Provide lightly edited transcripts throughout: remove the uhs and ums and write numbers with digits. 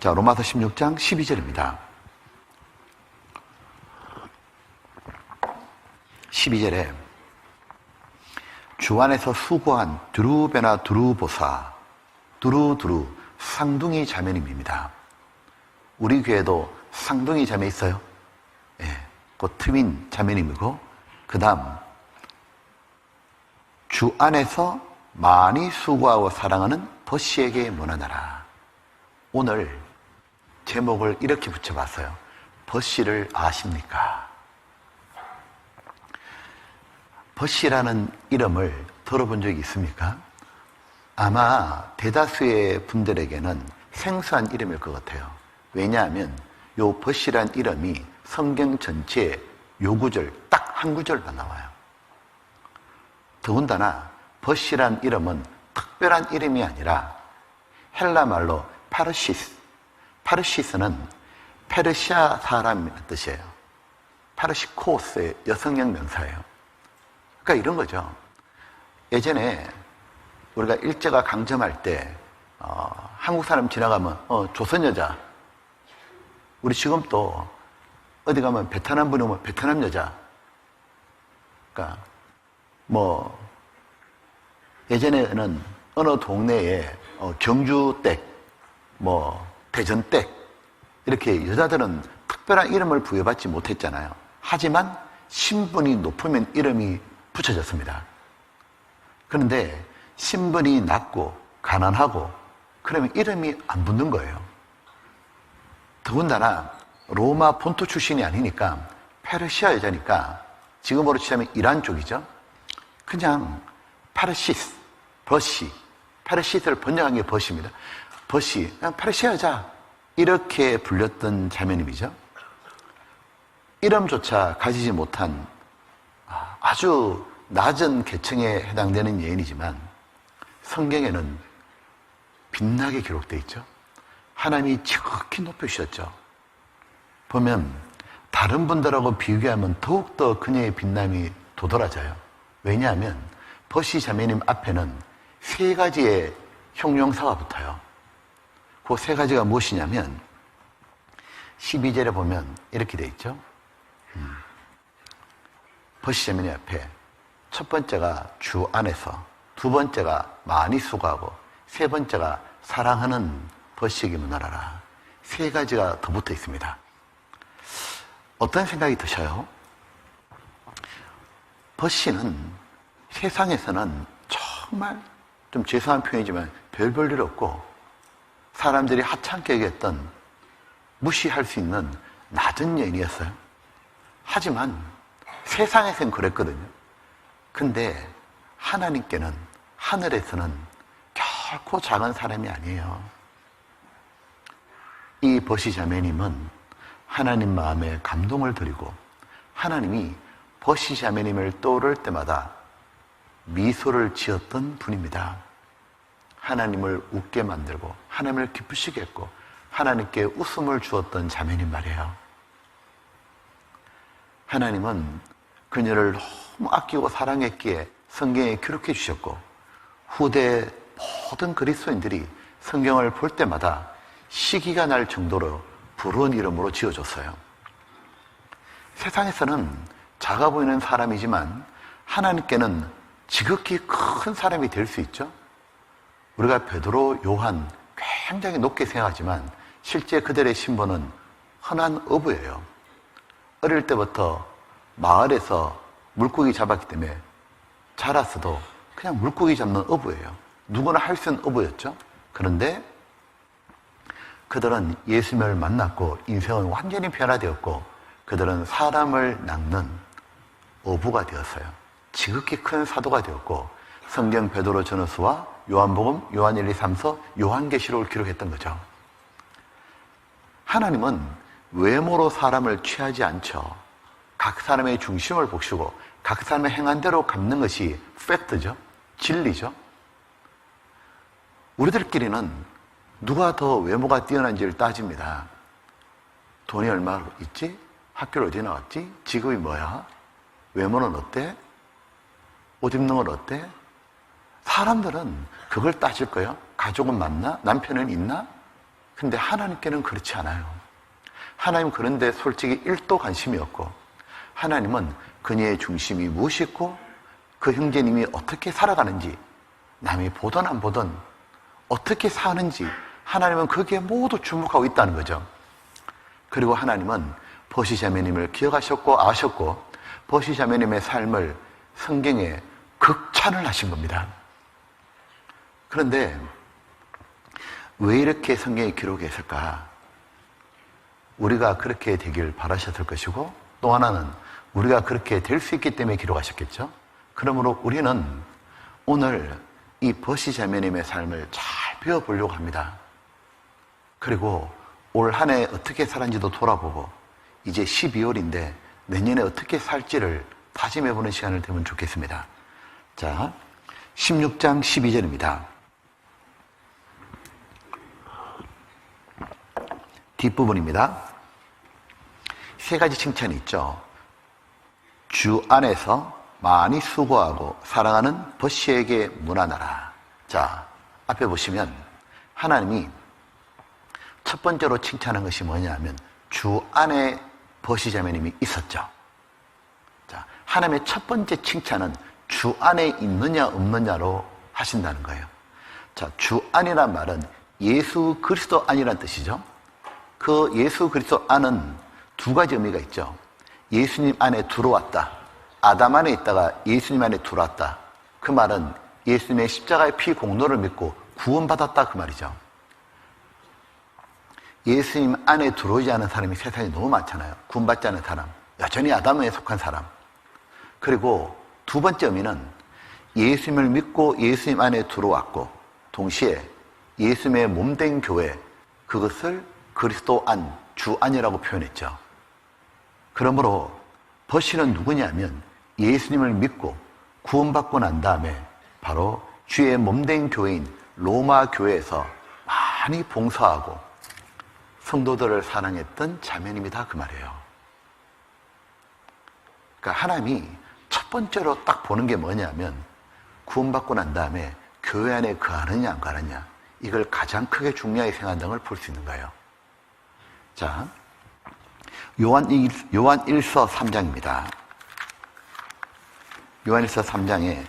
자, 로마서 16장 12절입니다. 12절에 주 안에서 수고한 두루베나 두루보사, 두루두루 쌍둥이 자매님입니다. 우리 교회도 쌍둥이 자매 있어요. 예, 그 트윈 자매님이고, 그 다음 주 안에서 많이 수고하고 사랑하는 버시에게 문안하라. 오늘 제목을 이렇게 붙여봤어요. 버시를 아십니까? 버시라는 이름을 들어본 적이 있습니까? 아마 대다수의 분들에게는 생소한 이름일 것 같아요. 왜냐하면 요 버시란 이름이 성경 전체에 요 구절, 딱 한 구절만 나와요. 더군다나 버시란 이름은 특별한 이름이 아니라 헬라 말로 파르시스, 파르시스는 페르시아 사람이라는 뜻이에요. 파르시코스의 여성형 명사예요. 그러니까 이런 거죠. 예전에 우리가 일제가 강점할 때 한국 사람 지나가면 조선 여자, 우리 지금 또 어디 가면 베트남 분이 오면 베트남 여자, 그러니까 뭐 예전에는 어느 동네에 경주댁, 뭐 대전댁 이렇게 여자들은 특별한 이름을 부여받지 못했잖아요. 하지만 신분이 높으면 이름이 붙여졌습니다. 그런데 신분이 낮고 가난하고 그러면 이름이 안 붙는 거예요. 더군다나 로마 본토 출신이 아니니까 페르시아 여자니까 지금으로 치자면 이란 쪽이죠. 그냥 파르시스, 버시, 파르시스를 번역한 게 버시입니다. 버시, 그냥 페르시아 여자 이렇게 불렸던 자매님이죠. 이름조차 가지지 못한 아주 낮은 계층에 해당되는 여인이지만 성경에는 빛나게 기록되어 있죠. 하나님이 지극히 높여주셨죠. 보면 다른 분들하고 비교하면 더욱더 그녀의 빛남이 도드라져요. 왜냐하면 버시 자매님 앞에는 세 가지의 형용사가 붙어요. 그 세 가지가 무엇이냐면 12절에 보면 이렇게 돼 있죠. 버시 자매님 앞에 첫 번째가 주 안에서, 두 번째가 많이 수고하고, 세 번째가 사랑하는 버시에게 문안하라. 세 가지가 더 붙어 있습니다. 어떤 생각이 드셔요? 버시는 세상에서는 정말 좀 죄송한 표현이지만 별 볼 일 없고 사람들이 하찮게 여겼던 무시할 수 있는 낮은 여인이었어요. 하지만 세상에서는 그랬거든요. 근데 하나님께는, 하늘에서는 결코 작은 사람이 아니에요. 이 버시 자매님은 하나님 마음에 감동을 드리고 하나님이 버시 자매님을 떠오를 때마다 미소를 지었던 분입니다. 하나님을 웃게 만들고 하나님을 기쁘시게 했고 하나님께 웃음을 주었던 자매님 말이에요. 하나님은 그녀를 너무 아끼고 사랑했기에 성경에 기록해 주셨고 후대 모든 그리스도인들이 성경을 볼 때마다 시기가 날 정도로 부러운 이름으로 지어줬어요. 세상에서는 작아 보이는 사람이지만 하나님께는 지극히 큰 사람이 될 수 있죠. 우리가 베드로, 요한 굉장히 높게 생각하지만 실제 그들의 신분은 흔한 어부예요. 어릴 때부터 마을에서 물고기 잡았기 때문에 자랐어도 그냥 물고기 잡는 어부예요. 누구나 할 수 있는 어부였죠. 그런데 그들은 예수님을 만났고 인생은 완전히 변화되었고 그들은 사람을 낚는 어부가 되었어요. 지극히 큰 사도가 되었고 성경 베드로 전후서와 요한복음, 요한 1, 2, 3서, 요한계시록을 기록했던 거죠. 하나님은 외모로 사람을 취하지 않죠. 각 사람의 중심을 보시고 각 사람의 행한 대로 갚는 것이 팩트죠. 진리죠. 우리들끼리는 누가 더 외모가 뛰어난지를 따집니다. 돈이 얼마 있지? 학교를 어디 나왔지? 직업이 뭐야? 외모는 어때? 옷 입는 건 어때? 사람들은 그걸 따질 거예요. 가족은 많나? 남편은 있나? 근데 하나님께는 그렇지 않아요. 하나님 그런데 솔직히 1도 관심이 없고, 하나님은 그녀의 중심이 무엇이고 그 형제님이 어떻게 살아가는지, 남이 보든 안 보든 어떻게 사는지 하나님은 거기에 모두 주목하고 있다는 거죠. 그리고 하나님은 버시 자매님을 기억하셨고 아셨고, 버시 자매님의 삶을 성경에 극찬을 하신 겁니다. 그런데 왜 이렇게 성경에 기록했을까? 우리가 그렇게 되길 바라셨을 것이고, 또 하나는 우리가 그렇게 될 수 있기 때문에 기록하셨겠죠. 그러므로 우리는 오늘 이 버시 자매님의 삶을 잘 배워보려고 합니다. 그리고 올 한 해 어떻게 살았는지도 돌아보고, 이제 12월인데 내년에 어떻게 살지를 다짐해보는 시간을 되면 좋겠습니다. 자, 16장 12절입니다. 뒷부분입니다. 세 가지 칭찬이 있죠. 주 안에서 많이 수고하고 사랑하는 버시에게 문안하라. 자, 앞에 보시면 하나님이 첫 번째로 칭찬한 것이 뭐냐면 주 안에 버시 자매님이 있었죠. 자, 하나님의 첫 번째 칭찬은 주 안에 있느냐 없느냐로 하신다는 거예요. 자, 주 안이란 말은 예수 그리스도 안이란 뜻이죠. 그 예수 그리스도 안은 두 가지 의미가 있죠. 예수님 안에 들어왔다. 아담 안에 있다가 예수님 안에 들어왔다. 그 말은 예수님의 십자가의 피 공로를 믿고 구원받았다 그 말이죠. 예수님 안에 들어오지 않은 사람이 세상에 너무 많잖아요. 구원받지 않은 사람, 여전히 아담에 속한 사람. 그리고 두 번째 의미는 예수님을 믿고 예수님 안에 들어왔고, 동시에 예수님의 몸된 교회, 그것을 그리스도 안, 주 안이라고 표현했죠. 그러므로 버시는 누구냐면 예수님을 믿고 구원받고 난 다음에 바로 주의 몸된 교회인 로마 교회에서 많이 봉사하고 성도들을 사랑했던 자매님이다 그 말이에요. 그러니까 하나님이 첫 번째로 딱 보는 게 뭐냐면 구원받고 난 다음에 교회 안에 거하느냐 안 거하느냐, 이걸 가장 크게 중요하게 생각한다는 걸 볼 수 있는 거예요. 자, 요한 1서 3장입니다. 요한 1서 3장에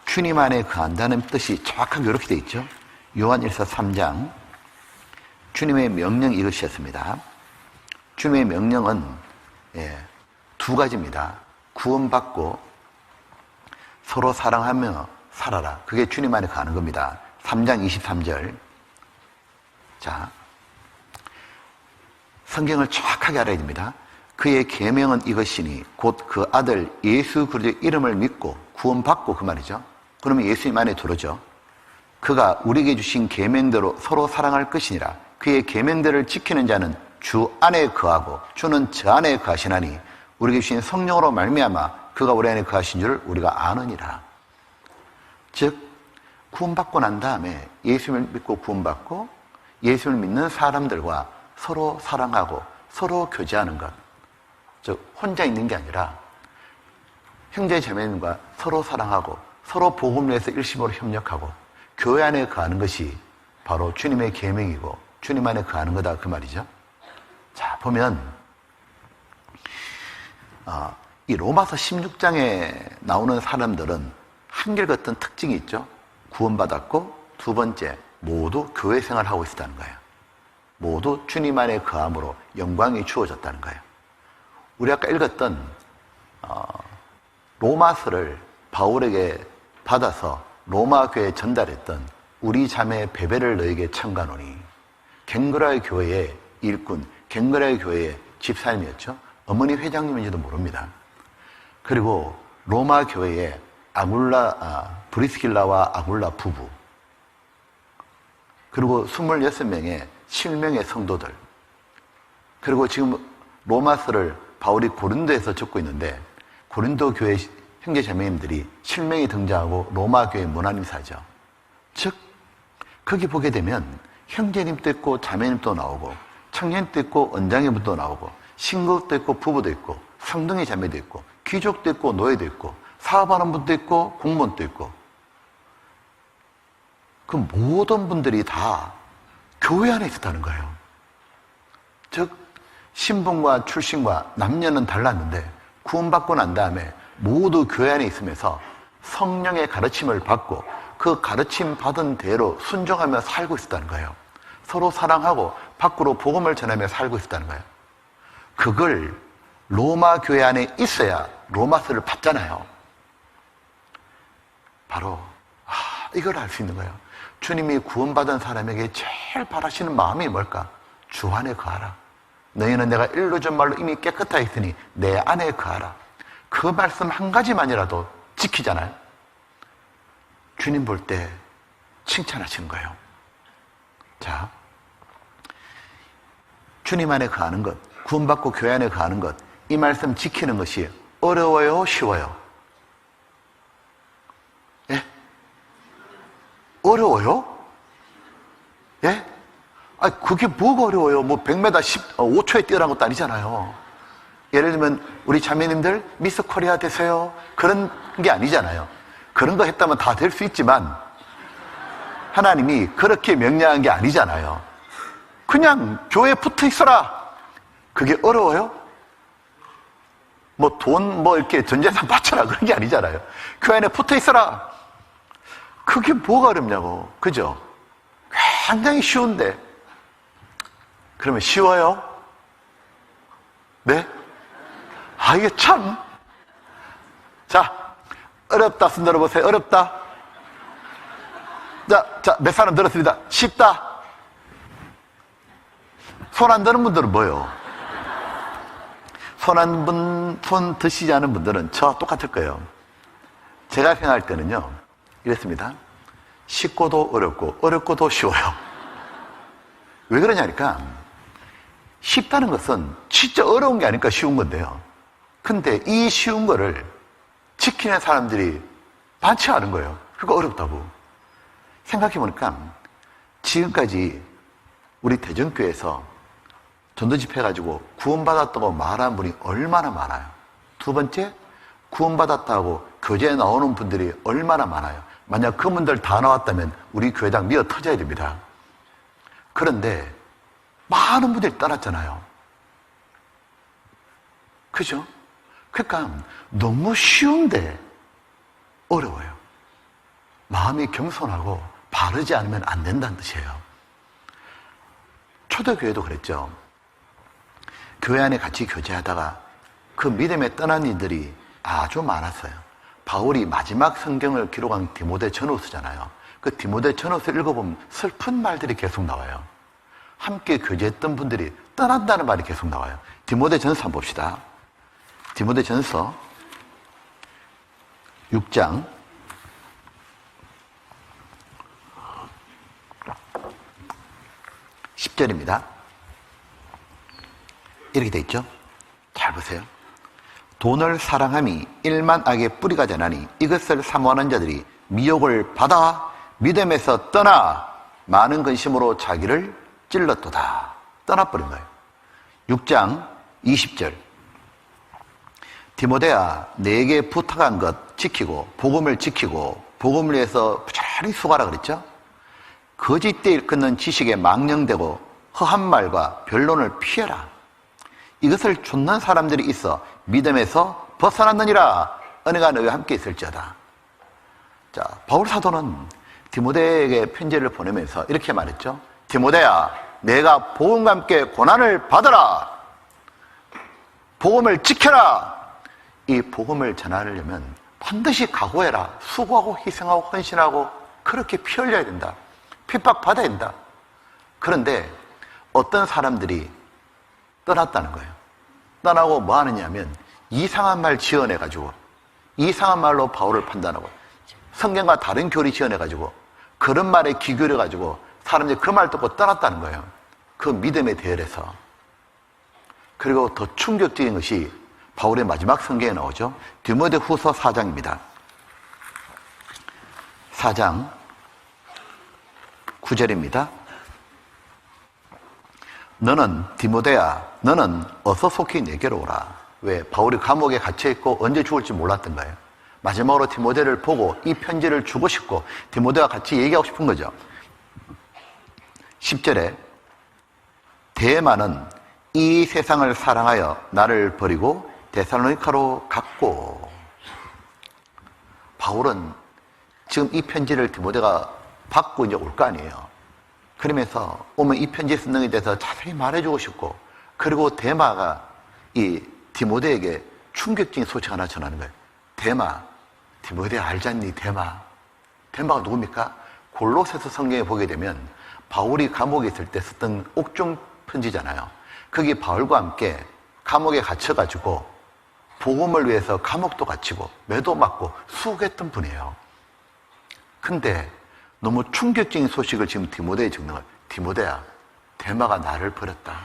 주님 안에 거한다는 뜻이 정확하게 이렇게 되어 있죠. 요한 1서 3장, 주님의 명령 이것이었습니다. 주님의 명령은 두 가지입니다. 구원받고 서로 사랑하며 살아라. 그게 주님 안에 거하는 겁니다. 3장 23절. 자, 성경을 정확하게 알아야 됩니다. 그의 계명은 이것이니 곧 그 아들 예수 그리스도의 이름을 믿고 구원받고, 그 말이죠. 그러면 예수님 안에 들어오죠. 그가 우리에게 주신 계명대로 서로 사랑할 것이니라. 그의 계명들을 지키는 자는 주 안에 거하고 주는 저 안에 거하시나니 우리에게 주신 성령으로 말미암아 그가 우리 안에 거하신 줄 우리가 아느니라. 즉 구원받고 난 다음에 예수님을 믿고 구원받고 예수님을 믿는 사람들과 서로 사랑하고 서로 교제하는 것, 즉 혼자 있는 게 아니라 형제 자매님과 서로 사랑하고 서로 복음을 위해서 일심으로 협력하고 교회 안에 거하는 것이 바로 주님의 계명이고 주님 안에 거하는 거다 그 말이죠. 자, 보면 이 로마서 16장에 나오는 사람들은 한결같은 특징이 있죠. 구원받았고, 두 번째, 모두 교회 생활을 하고 있었다는 거예요. 모두 주님 안에 거함으로 영광이 주어졌다는 거예요. 우리 아까 읽었던 로마서를 바울에게 받아서 로마 교회에 전달했던 우리 자매 베베를 너에게 청가노니, 갱그라의 교회의 일꾼, 갱그라의 교회의 집사님이었죠. 어머니 회장님인지도 모릅니다. 그리고 로마 교회의 브리스길라와 아굴라 부부, 그리고 26명의 실명의 성도들, 그리고 지금 로마서를 바울이 고린도에서 적고 있는데 고린도 교회 형제 자매님들이 실명이 등장하고 로마 교회 문안인사죠. 즉 거기 보게 되면 형제님도 있고 자매님도 나오고 청년도 있고 원장님도 나오고 신국도 있고 부부도 있고 성등의 자매도 있고 귀족도 있고 노예도 있고 사업하는 분도 있고 공무원도 있고, 그 모든 분들이 다 교회 안에 있었다는 거예요. 즉 신분과 출신과 남녀는 달랐는데 구원받고 난 다음에 모두 교회 안에 있으면서 성령의 가르침을 받고 그 가르침 받은 대로 순종하며 살고 있었다는 거예요. 서로 사랑하고 밖으로 복음을 전하며 살고 있었다는 거예요. 그걸 로마 교회 안에 있어야 로마서를 받잖아요. 바로 이걸 알 수 있는 거예요. 주님이 구원받은 사람에게 제일 바라시는 마음이 뭘까? 주 안에 거하라. 너희는 내가 일러 준 말로 이미 깨끗하게 했으니 내 안에 거하라. 그 말씀 한 가지만이라도 지키잖아요. 주님 볼 때 칭찬하시는 거예요. 자, 주님 안에 거하는 것, 구원받고 교회 안에 거하는 것, 이 말씀 지키는 것이 어려워요, 쉬워요? 예? 어려워요? 예? 그게 뭐가 어려워요? 뭐 100m 5초에 뛰어난 것도 아니잖아요. 예를 들면 우리 자매님들 미스 코리아 되세요. 그런 게 아니잖아요. 그런 거 했다면 다 될 수 있지만 하나님이 그렇게 명령한 게 아니잖아요. 그냥 교회에 붙어 있어라. 그게 어려워요? 뭐 돈 이렇게 전 재산 바쳐라 그런 게 아니잖아요. 교회 안에 붙어 있어라. 그게 뭐가 어렵냐고. 그죠? 굉장히 쉬운데. 그러면 쉬워요? 네? 이게 참. 자, 어렵다 손 들어보세요. 어렵다. 자, 몇 사람 들었습니다. 쉽다. 손 안 드는 분들은 뭐예요? 손 드시지 않은 분들은 저와 똑같을 거예요. 제가 생각할 때는요, 이랬습니다. 쉽고도 어렵고, 어렵고도 쉬워요. 왜 그러냐니까, 쉽다는 것은 진짜 어려운 게 아니까 쉬운 건데요. 근데 이 쉬운 거를 지키는 사람들이 많지 않은 거예요. 그거 어렵다고. 생각해보니까 지금까지 우리 대전교회에서 전도 집회해가지고 구원받았다고 말하는 분이 얼마나 많아요. 두 번째, 구원받았다고 교제에 나오는 분들이 얼마나 많아요. 만약 그분들 다 나왔다면 우리 교회당 미어 터져야 됩니다. 그런데 많은 분들이 떠났잖아요. 그죠? 그러니까 너무 쉬운데 어려워요. 마음이 겸손하고 바르지 않으면 안 된다는 뜻이에요. 초대교회도 그랬죠. 교회 안에 같이 교제하다가 그 믿음에 떠난 이들이 아주 많았어요. 바울이 마지막 성경을 기록한 디모데 전후서잖아요. 그 디모데 전후서 읽어보면 슬픈 말들이 계속 나와요. 함께 교제했던 분들이 떠난다는 말이 계속 나와요. 디모데 전서 한번 봅시다. 디모데 전서 6장 10절입니다. 이렇게 돼 있죠? 잘 보세요. 돈을 사랑함이 일만 악의 뿌리가 되나니 이것을 사모하는 자들이 미혹을 받아 믿음에서 떠나 많은 근심으로 자기를 찔렀도다. 떠나버린 거예요. 6장 20절. 디모데야, 내게 부탁한 것 지키고 복음을 지키고 복음을 위해서 부지런히 수고하라 그랬죠? 거짓되이 일컫는 지식에 망령되고 허한 말과 변론을 피해라. 이것을 좇는 사람들이 있어 믿음에서 벗어났느니라. 은혜가 너희와 함께 있을지어다. 자, 바울 사도는 디모데에게 편지를 보내면서 이렇게 말했죠. 디모데야, 내가 복음과 함께 고난을 받아라. 복음을 지켜라. 이 복음을 전하려면 반드시 각오해라. 수고하고 희생하고 헌신하고 그렇게 피 흘려야 된다. 핍박받아야 된다. 그런데 어떤 사람들이 떠났다는 거예요. 떠나고 뭐 하느냐면 이상한 말 지어내가지고 이상한 말로 바울을 판단하고 성경과 다른 교리 지어내가지고 그런 말에 기교려가지고 사람들이 그 말 듣고 떠났다는 거예요. 그 믿음에 대열해서. 그리고 더 충격적인 것이 바울의 마지막 성경에 나오죠. 디모데 후서 4장입니다. 4장 9절입니다. 너는 디모데야, 너는 어서 속히 내게로 오라. 왜? 바울이 감옥에 갇혀있고 언제 죽을지 몰랐던 거예요. 마지막으로 디모데를 보고 이 편지를 주고 싶고 디모데와 같이 얘기하고 싶은 거죠. 10절에 데마는 이 세상을 사랑하여 나를 버리고 데살로니가로 갔고. 바울은 지금 이 편지를 디모데가 받고 이제 올 거 아니에요. 그러면서 오면 이 편지에 쓴 내용에 대해서 자세히 말해주고 싶고, 그리고 데마가 이 디모데에게 충격적인 소식 하나 전하는 거예요. 데마, 디모데 알잖니? 데마가 누굽니까? 골로새서 성경에 보게 되면 바울이 감옥에 있을 때 썼던 옥중 편지잖아요. 거기 바울과 함께 감옥에 갇혀가지고 복음을 위해서 감옥도 갇히고 매도 맞고 수고했던 분이에요. 근데 너무 충격적인 소식을 지금 디모데에 적는 거예요. 디모데야, 데마가 나를 버렸다.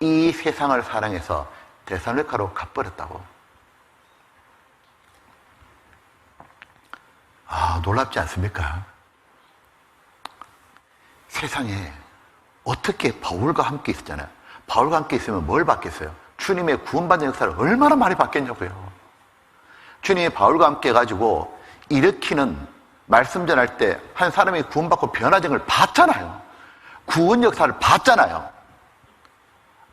이 세상을 사랑해서 데살로니가로 가버렸다고. 아, 놀랍지 않습니까? 세상에 어떻게 바울과 함께 있었잖아요. 바울과 함께 있으면 뭘 받겠어요? 주님의 구원받는 역사를 얼마나 많이 받겠냐고요. 주님이 바울과 함께 해가지고 일으키는 말씀 전할 때 한 사람이 구원받고 변화된 걸 봤잖아요. 구원 역사를 봤잖아요.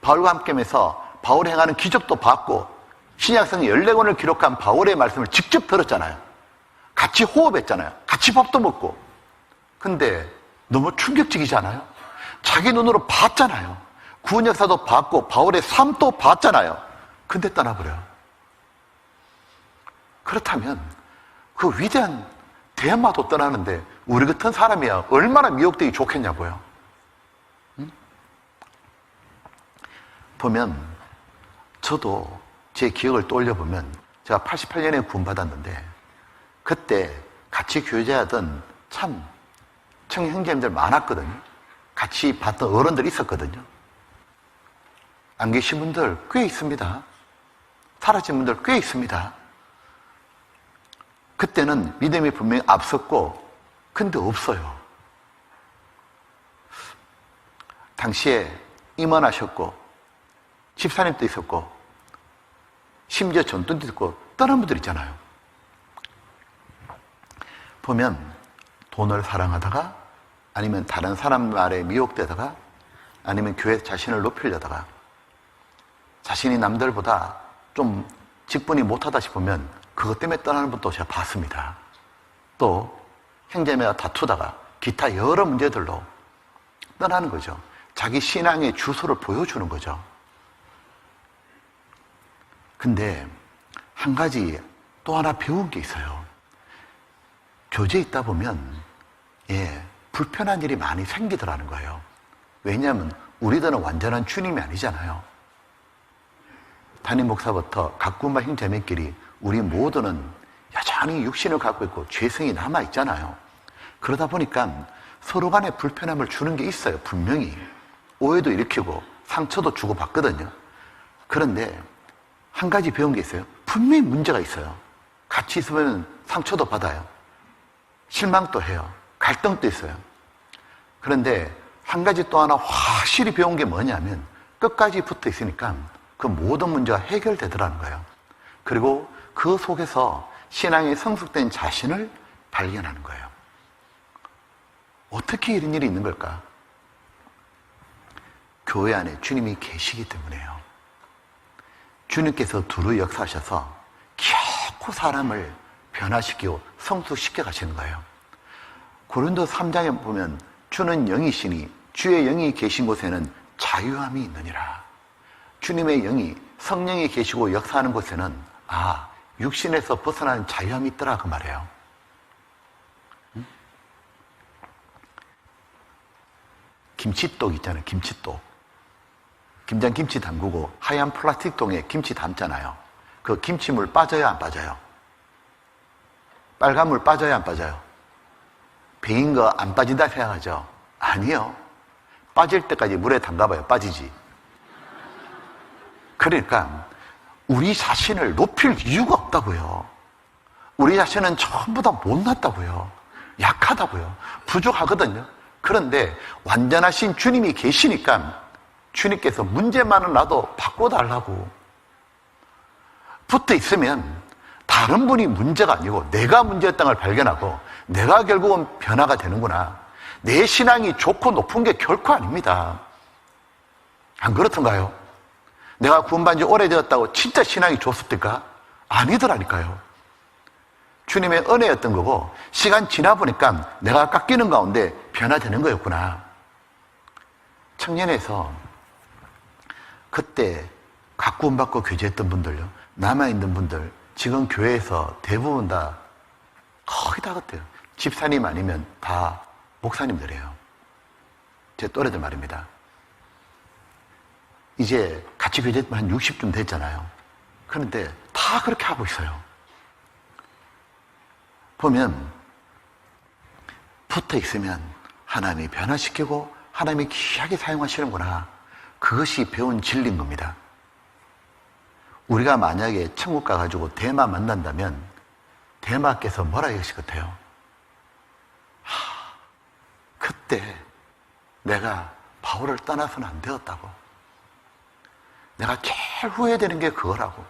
바울과 함께 하면서 바울이 행하는 기적도 봤고, 신약성 14권을 기록한 바울의 말씀을 직접 들었잖아요. 같이 호흡했잖아요. 같이 밥도 먹고. 근데 너무 충격적이지 않아요? 자기 눈으로 봤잖아요. 구원 역사도 봤고 바울의 삶도 봤잖아요. 근데 떠나버려요. 그렇다면 그 위대한 데마도 떠나는데 우리 같은 사람이야 얼마나 미혹되기 좋겠냐고요. 응? 보면 저도 제 기억을 떠올려보면 제가 88년에 구원받았는데 그때 같이 교제하던 참 청년 형제님들 많았거든요. 같이 봤던 어른들이 있었거든요. 안 계신 분들 꽤 있습니다. 사라진 분들 꽤 있습니다. 그때는 믿음이 분명히 앞섰고 근데 없어요. 당시에 임원하셨고 집사님도 있었고 심지어 전도도 있고 떠난 분들 있잖아요. 보면 돈을 사랑하다가 아니면 다른 사람 말에 미혹되다가 아니면 교회 자신을 높이려다가 자신이 남들보다 좀 직분이 못하다 싶으면 그것 때문에 떠나는 분도 제가 봤습니다. 또 형제매가 다투다가 기타 여러 문제들로 떠나는 거죠. 자기 신앙의 주소를 보여주는 거죠. 근데 한 가지 또 하나 배운 게 있어요. 교제에 있다 보면 불편한 일이 많이 생기더라는 거예요. 왜냐하면 우리들은 완전한 주님이 아니잖아요. 담임 목사부터 가꾸마 형제매끼리 우리 모두는 여전히 육신을 갖고 있고 죄성이 남아있잖아요. 그러다 보니까 서로 간에 불편함을 주는 게 있어요. 분명히 오해도 일으키고 상처도 주고받거든요. 그런데 한 가지 배운 게 있어요. 분명히 문제가 있어요. 같이 있으면 상처도 받아요. 실망도 해요. 갈등도 있어요. 그런데 한 가지 또 하나 확실히 배운 게 뭐냐면 끝까지 붙어 있으니까 그 모든 문제가 해결되더라는 거예요. 그리고 그 속에서 신앙이 성숙된 자신을 발견하는 거예요. 어떻게 이런 일이 있는 걸까? 교회 안에 주님이 계시기 때문에요. 주님께서 두루 역사하셔서 결코 사람을 변화시키고 성숙시켜 가시는 거예요. 고린도 3장에 보면 주는 영이시니 주의 영이 계신 곳에는 자유함이 있느니라. 주님의 영이 성령이 계시고 역사하는 곳에는 육신에서 벗어나는 자유함이 있더라 그 말이에요. 응? 김치독 있잖아요. 김치독. 김장김치 담그고 하얀 플라스틱 통에 김치 담잖아요. 그 김치물 빠져요 안 빠져요? 빨간 물 빠져요 안 빠져요? 배인 거 안 빠진다 생각하죠? 아니요. 빠질 때까지 물에 담가봐요. 빠지지. 그러니까 우리 자신을 높일 이유가 없다고요. 우리 자신은 전부 다 못났다고요. 약하다고요. 부족하거든요. 그런데 완전하신 주님이 계시니까 주님께서 문제만은 나도 바꿔달라고. 붙어 있으면 다른 분이 문제가 아니고 내가 문제였다는 걸 발견하고 내가 결국은 변화가 되는구나. 내 신앙이 좋고 높은 게 결코 아닙니다. 안 그렇던가요? 내가 구원받은 지 오래되었다고 진짜 신앙이 좋습니까? 아니더라니까요. 주님의 은혜였던 거고 시간 지나 보니까 내가 깎이는 가운데 변화되는 거였구나. 청년에서 그때 각 구원받고 교제했던 분들요, 남아있는 분들 지금 교회에서 대부분 다 거의 다 그때요. 집사님 아니면 다 목사님들이에요. 제 또래들 말입니다. 이제 같이 교제했던 한 60쯤 됐잖아요. 그런데 다 그렇게 하고 있어요. 보면 붙어 있으면 하나님이 변화시키고 하나님이 귀하게 사용하시는구나. 그것이 배운 진리인 겁니다. 우리가 만약에 천국 가가지고 대마 만난다면 대마께서 뭐라 하실 것 같아요? 그때 내가 바울을 떠나서는 안 되었다고. 내가 제일 후회되는 게 그거라고.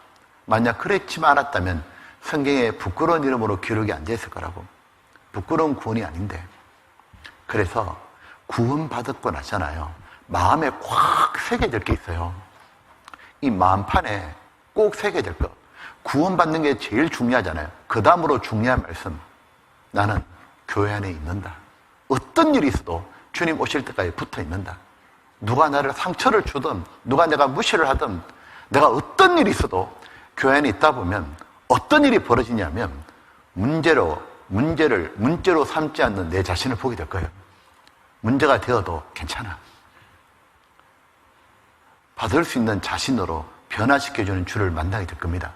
만약 그랬지만 않았다면 성경에 부끄러운 이름으로 기록이 안 됐을 거라고. 부끄러운 구원이 아닌데. 그래서 구원받았고 나잖아요. 마음에 꽉 새겨질 게 있어요. 이 마음판에 꼭 새겨질 거. 구원받는 게 제일 중요하잖아요. 그 다음으로 중요한 말씀. 나는 교회 안에 있는다. 어떤 일이 있어도 주님 오실 때까지 붙어 있는다. 누가 나를 상처를 주든 누가 내가 무시를 하든 내가 어떤 일이 있어도 교회 안에 있다 보면 어떤 일이 벌어지냐면 문제로 삼지 않는 내 자신을 보게 될 거예요. 문제가 되어도 괜찮아. 받을 수 있는 자신으로 변화시켜주는 주를 만나게 될 겁니다.